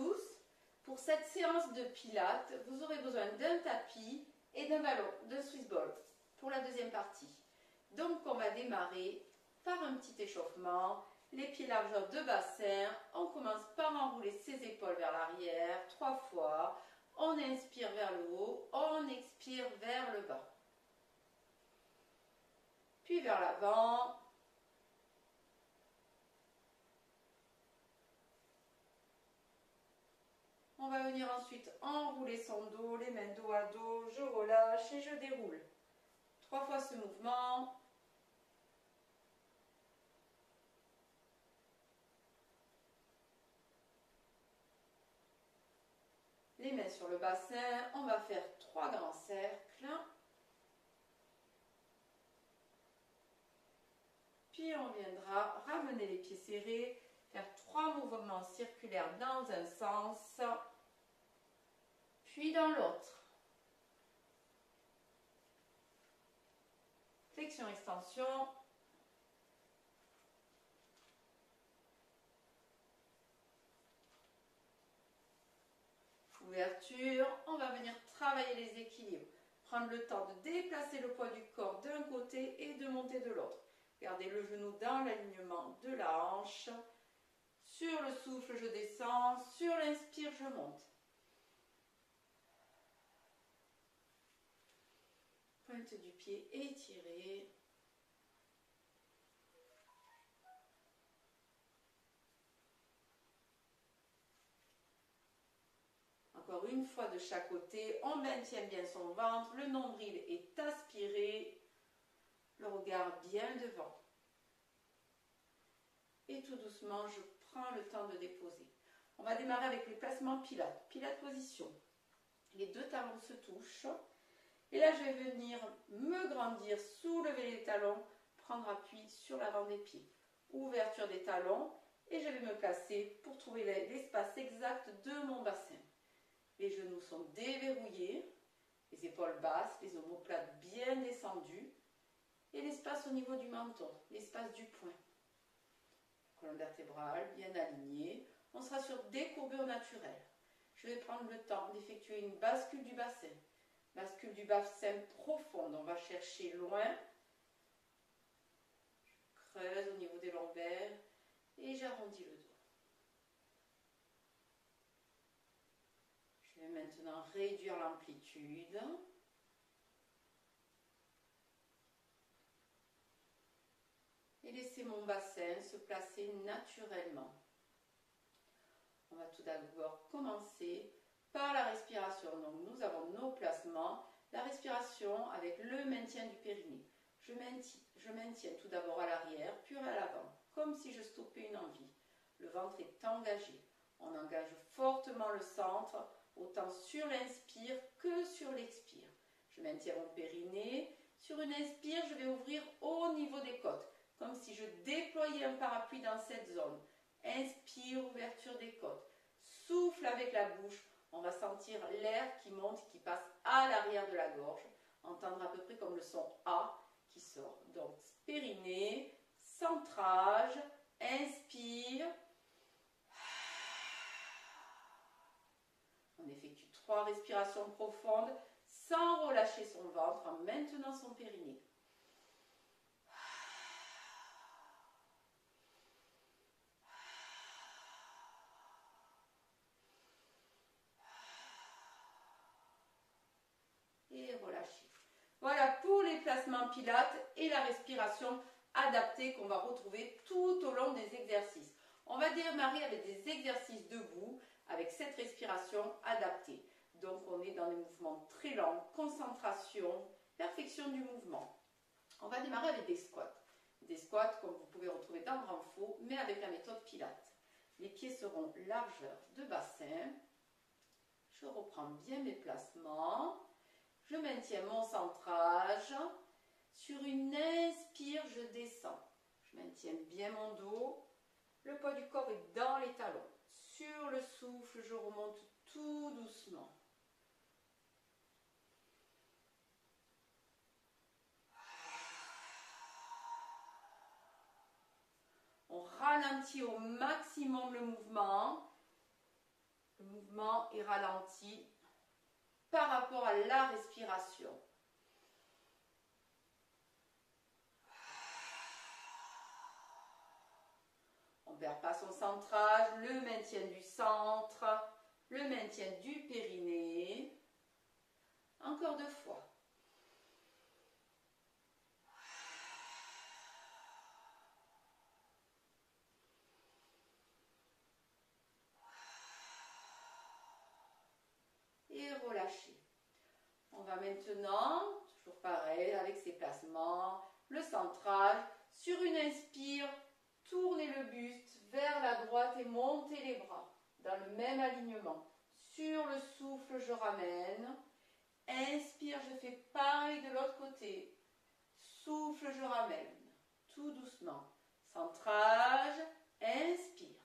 tous. Pour cette séance de pilates, vous aurez besoin d'un tapis et d'un ballon, d'un Swiss ball pour la deuxième partie. Donc on va démarrer par un petit échauffement, les pieds largeur de bassin. On commence par enrouler ses épaules vers l'arrière 3 fois. On inspire vers le haut, on expire vers le bas. Puis vers l'avant. On va venir ensuite enrouler son dos, les mains dos à dos, je relâche et je déroule. 3 fois ce mouvement. Les mains sur le bassin, on va faire 3 grands cercles. Puis on viendra ramener les pieds serrés, faire 3 mouvements circulaires dans un sens, puis dans l'autre. Flexion, extension. Ouverture. On va venir travailler les équilibres. Prendre le temps de déplacer le poids du corps d'un côté et de monter de l'autre. Gardez le genou dans l'alignement de la hanche. Sur le souffle, je descends. Sur l'inspire, je monte. Pointe du pied étirée. Encore une fois de chaque côté, on maintient bien son ventre, le nombril est aspiré, le regard bien devant. Et tout doucement, je prends le temps de déposer. On va démarrer avec les placements pilates. Pilates position. Les 2 talons se touchent. Et là, je vais venir me grandir, soulever les talons, prendre appui sur l'avant des pieds. Ouverture des talons. Et je vais me placer pour trouver l'espace exact de mon bassin. Les genoux sont déverrouillés, les épaules basses, les omoplates bien descendues et l'espace au niveau du menton, l'espace du poing. Colonne vertébrale bien alignée. On sera sur des courbures naturelles. Je vais prendre le temps d'effectuer une bascule du bassin. Bascule du bassin profonde. On va chercher loin. Je creuse au niveau des lombaires et j'arrondis le dos. Je vais maintenant réduire l'amplitude. Et laisser mon bassin se placer naturellement. On va tout d'abord commencer par la respiration. Donc nous avons nos placements. La respiration avec le maintien du périnée. Je maintiens tout d'abord à l'arrière, puis à l'avant, comme si je stoppais une envie. Le ventre est engagé. On engage fortement le centre, autant sur l'inspire que sur l'expire. Je maintiens mon périnée. Sur une inspire, je vais ouvrir au niveau des côtes, comme si je déployais un parapluie dans cette zone. Inspire, ouverture des côtes. Souffle avec la bouche. On va sentir l'air qui monte, qui passe à l'arrière de la gorge. Entendre à peu près comme le son A qui sort. Donc, périnée, centrage, inspire. On effectue 3 respirations profondes sans relâcher son ventre en maintenant son périnée. Et relâcher. Voilà pour les placements pilates et la respiration adaptée qu'on va retrouver tout au long des exercices. On va démarrer avec des exercices debout avec cette respiration adaptée. Donc on est dans des mouvements très lents, concentration, perfection du mouvement. On va démarrer avec des squats. Des squats comme vous pouvez retrouver dans Grand Faux, mais avec la méthode pilates. Les pieds seront largeur de bassin. Je reprends bien mes placements. Je maintiens mon centrage. Sur une inspire, je descends. Je maintiens bien mon dos. Le poids du corps est dans les talons. Sur le souffle, je remonte tout doucement. On ralentit au maximum le mouvement. mouvement est ralenti par rapport à la respiration. On ne perd pas son centrage, le maintien du centre, le maintien du périnée. Encore 2 fois. Et relâcher. On va maintenant, toujours pareil, avec ces placements, le centrage. Sur une inspire, tournez le buste vers la droite et montez les bras dans le même alignement. Sur le souffle, je ramène. Inspire, je fais pareil de l'autre côté. Souffle, je ramène. Tout doucement. Centrage, inspire.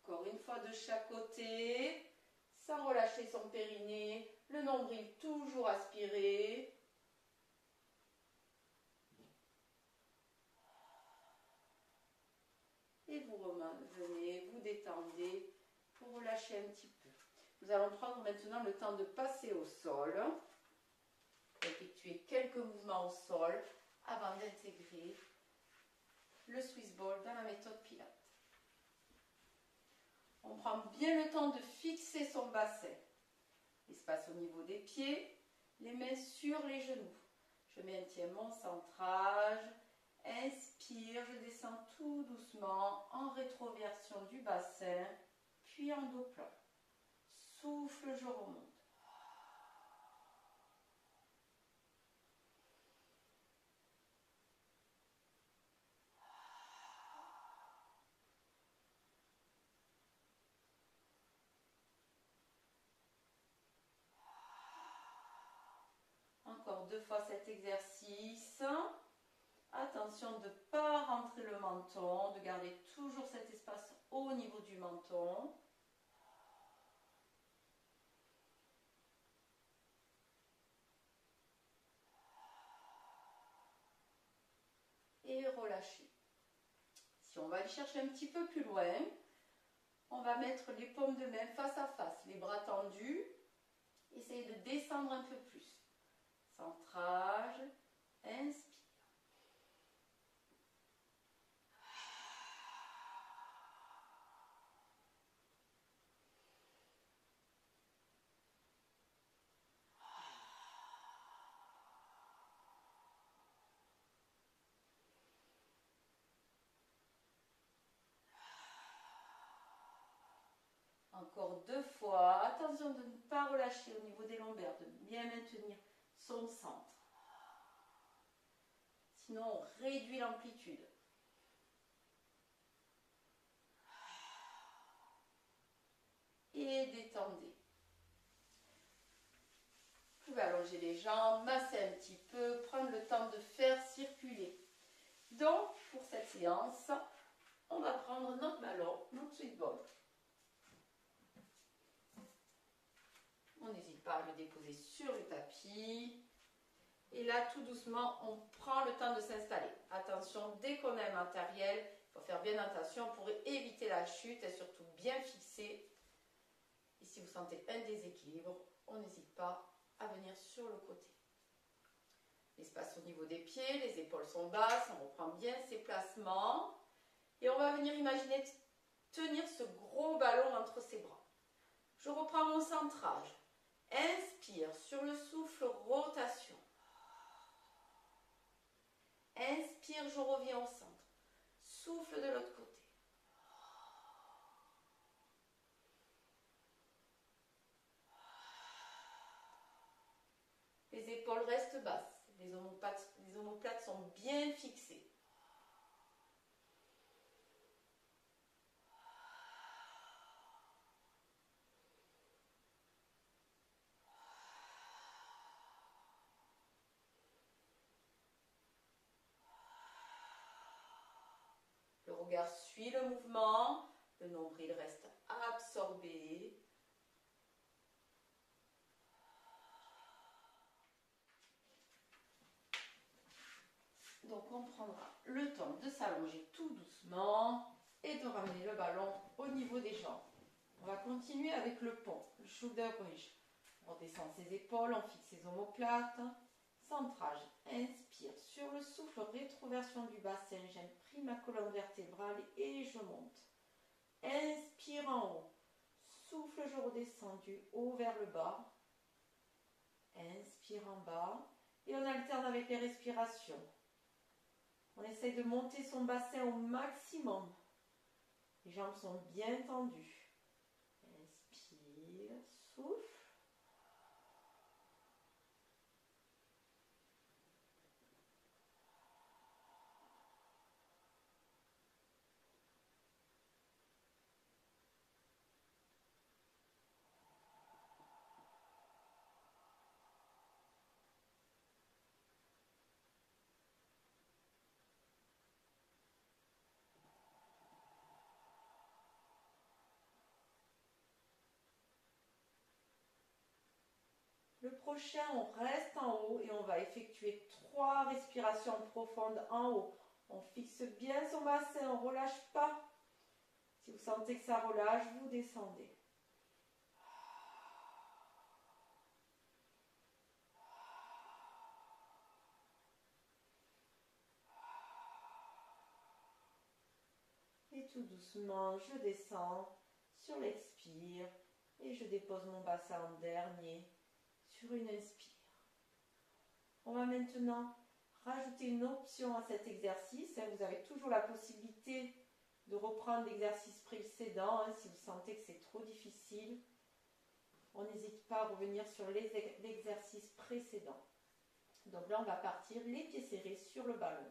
Encore une fois de chaque côté, sans relâcher son périnée, le nombril toujours aspiré. Et vous revenez, vous détendez pour relâcher un petit peu. Nous allons prendre maintenant le temps de passer au sol, effectuer quelques mouvements au sol avant d'intégrer le Swiss Ball dans la méthode Pilates. On prend bien le temps de fixer son bassin. L'espace au niveau des pieds, les mains sur les genoux. Je maintiens mon centrage. Inspire, je descends tout doucement en rétroversion du bassin, puis en dos plat. Souffle, je remonte. Encore 2 fois cet exercice. Attention de ne pas rentrer le menton, de garder toujours cet espace au niveau du menton. Et relâcher. Si on va aller chercher un petit peu plus loin, on va mettre les paumes de main face à face, les bras tendus. Essayez de descendre un peu plus. Centrage, inspire. Encore 2 fois. Attention de ne pas relâcher au niveau des lombaires, de bien maintenir son centre. Sinon, on réduit l'amplitude. Et détendez. Vous pouvez allonger les jambes, masser un petit peu, prendre le temps de faire circuler. Donc, pour cette séance, on va prendre notre ballon, notre Swiss Ball. On n'hésite pas à le déposer sur le tapis. Et là, tout doucement, on prend le temps de s'installer. Attention, dès qu'on a un matériel, il faut faire bien attention pour éviter la chute et surtout bien fixer. Et si vous sentez un déséquilibre, on n'hésite pas à venir sur le côté. L'espace au niveau des pieds, les épaules sont basses, on reprend bien ses placements. Et on va venir imaginer tenir ce gros ballon entre ses bras. Je reprends mon centrage. Inspire, sur le souffle, rotation. Inspire, je reviens au centre. Souffle de l'autre côté. Les épaules restent basses. Les omoplates sont bien fixées. regard suit le mouvement, le nombril reste absorbé. Donc on prendra le temps de s'allonger tout doucement et de ramener le ballon au niveau des jambes. On va continuer avec le pont, le shoulder bridge. On redescend ses épaules, on fixe ses omoplates. Centrage, inspire. Sur le souffle, rétroversion du bassin, j'imprime ma colonne vertébrale et je monte. Inspire en haut. Souffle, je redescends du haut vers le bas. Inspire en bas. Et on alterne avec les respirations. On essaye de monter son bassin au maximum. Les jambes sont bien tendues. Inspire, souffle. Le prochain, on reste en haut et on va effectuer 3 respirations profondes en haut. On fixe bien son bassin, on ne relâche pas. Si vous sentez que ça relâche, vous descendez. Et tout doucement, je descends sur l'expire et je dépose mon bassin en dernier sur une inspire. On va maintenant rajouter une option à cet exercice. Vous avez toujours la possibilité de reprendre l'exercice précédent si vous sentez que c'est trop difficile. On n'hésite pas à revenir sur l'exercice précédent. Donc là, on va partir les pieds serrés sur le ballon.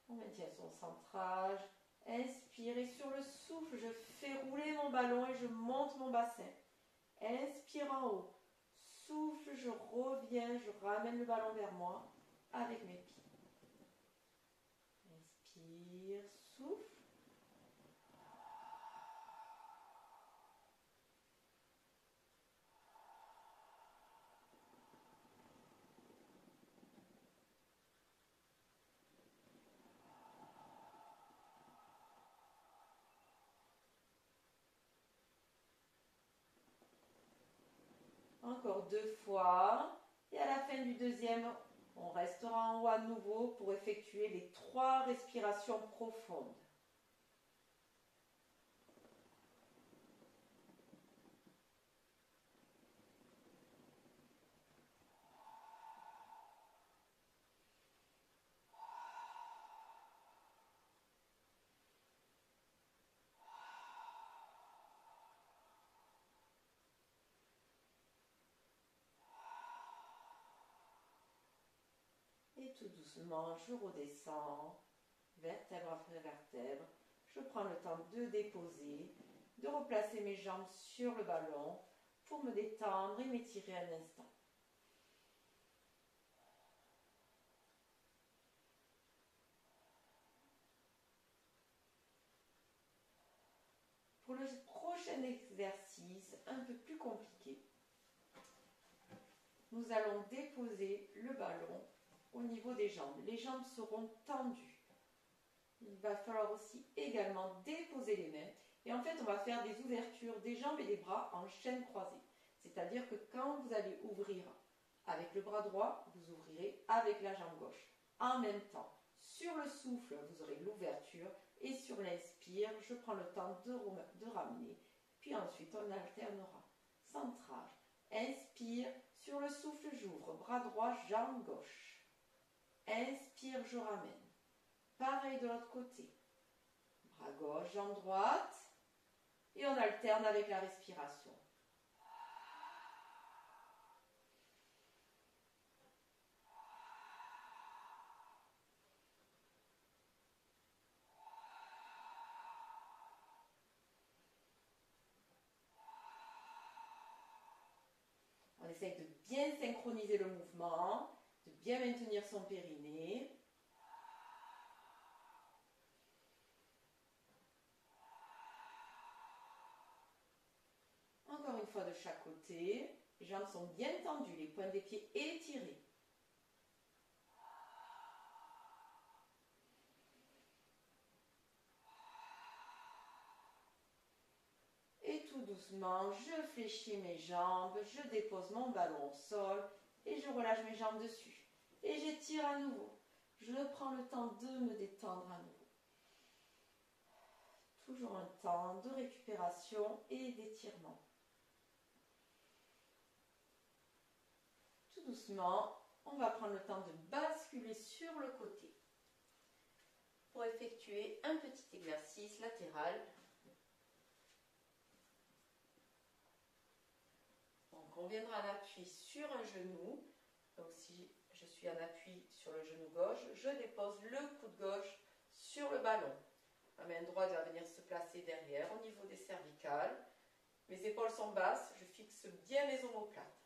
On maintient son centrage. Inspire et sur le souffle, je fais rouler mon ballon et je monte mon bassin. Inspire en haut. Souffle, je reviens, je ramène le ballon vers moi avec mes pieds. Inspire, souffle. Encore 2 fois. Et à la fin du deuxième, on restera en haut à nouveau pour effectuer les 3 respirations profondes. Et tout doucement, je redescends, vertèbre après vertèbre. Je prends le temps de déposer, de replacer mes jambes sur le ballon pour me détendre et m'étirer un instant. Pour le prochain exercice, un peu plus compliqué, nous allons déposer le ballon au niveau des jambes. Les jambes seront tendues. Il va falloir aussi également déposer les mains. Et en fait, on va faire des ouvertures des jambes et des bras en chaîne croisée. C'est-à-dire que quand vous allez ouvrir avec le bras droit, vous ouvrirez avec la jambe gauche. En même temps, sur le souffle, vous aurez l'ouverture. Et sur l'inspire, je prends le temps de ramener. Puis ensuite, on alternera. Centrage. Inspire. Sur le souffle, j'ouvre. Bras droit, jambe gauche. Inspire, je ramène. Pareil de l'autre côté. Bras gauche, jambe droite. Et on alterne avec la respiration. On essaye de bien synchroniser le mouvement, de bien maintenir son périnée. fois de chaque côté. Les jambes sont bien tendues, les pointes des pieds étirés. Et tout doucement, je fléchis mes jambes, je dépose mon ballon au sol et je relâche mes jambes dessus. Et j'étire à nouveau. Je prends le temps de me détendre à nouveau. Toujours un temps de récupération et d'étirement. Tout doucement, on va prendre le temps de basculer sur le côté pour effectuer un petit exercice latéral. Donc on viendra en appui sur un genou. Donc si je suis en appui sur le genou gauche, je dépose le coude gauche sur le ballon. Ma main droite va venir se placer derrière au niveau des cervicales. Mes épaules sont basses, je fixe bien mes omoplates.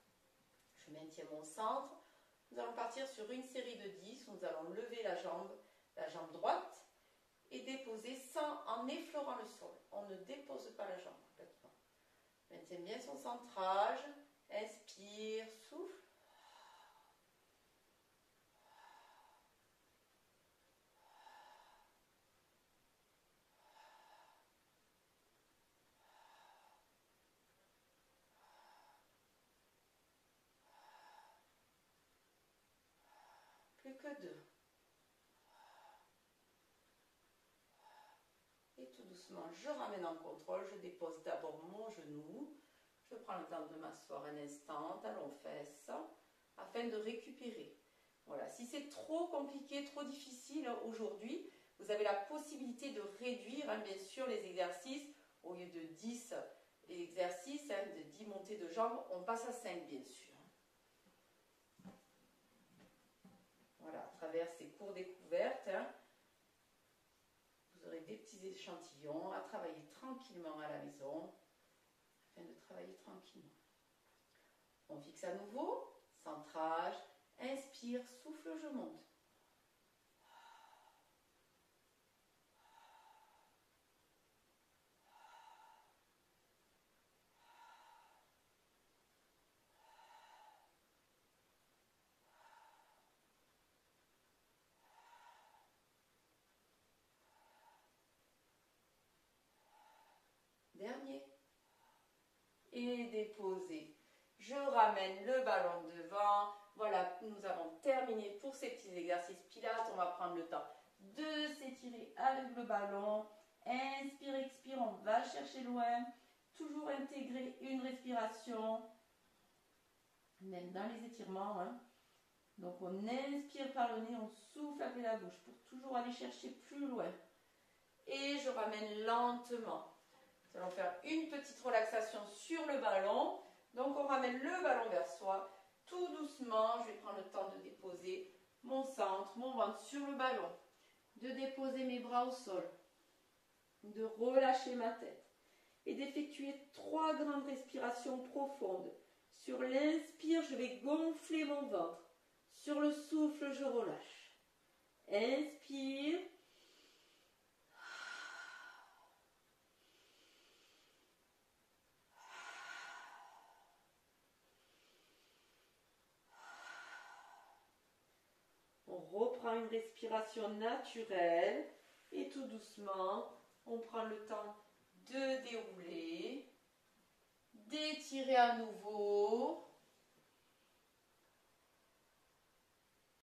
Je maintiens mon centre. Nous allons partir sur une série de 10 où nous allons lever la jambe droite et déposer en effleurant le sol. On ne dépose pas la jambe complètement. Maintiens bien son centrage. Inspire, souffle. Plus que 2. Et tout doucement, je ramène en contrôle. Je dépose d'abord mon genou. Je prends le temps de m'asseoir un instant, talons fesses, afin de récupérer. Voilà. Si c'est trop compliqué, trop difficile aujourd'hui, vous avez la possibilité de réduire, bien sûr, les exercices. Au lieu de 10 exercices, de 10 montées de jambes, on passe à 5, bien sûr. Voilà, à travers ces cours découvertes, vous aurez des petits échantillons à travailler tranquillement à la maison, afin de travailler tranquillement. On fixe à nouveau, centrage, inspire, souffle, je monte. Dernier. Et déposer. Je ramène le ballon devant. Voilà, nous avons terminé pour ces petits exercices pilates. On va prendre le temps de s'étirer avec le ballon. Inspire, expire, on va chercher loin. Toujours intégrer une respiration, même dans les étirements. Donc on inspire par le nez, on souffle avec la bouche pour toujours aller chercher plus loin. Et je ramène lentement. Nous allons faire une petite relaxation sur le ballon. Donc on ramène le ballon vers soi. Tout doucement, je vais prendre le temps de déposer mon centre, mon ventre sur le ballon. De déposer mes bras au sol. De relâcher ma tête. Et d'effectuer 3 grandes respirations profondes. Sur l'inspire, je vais gonfler mon ventre. Sur le souffle, je relâche. Inspire. On reprend une respiration naturelle et tout doucement, on prend le temps de dérouler, d'étirer à nouveau.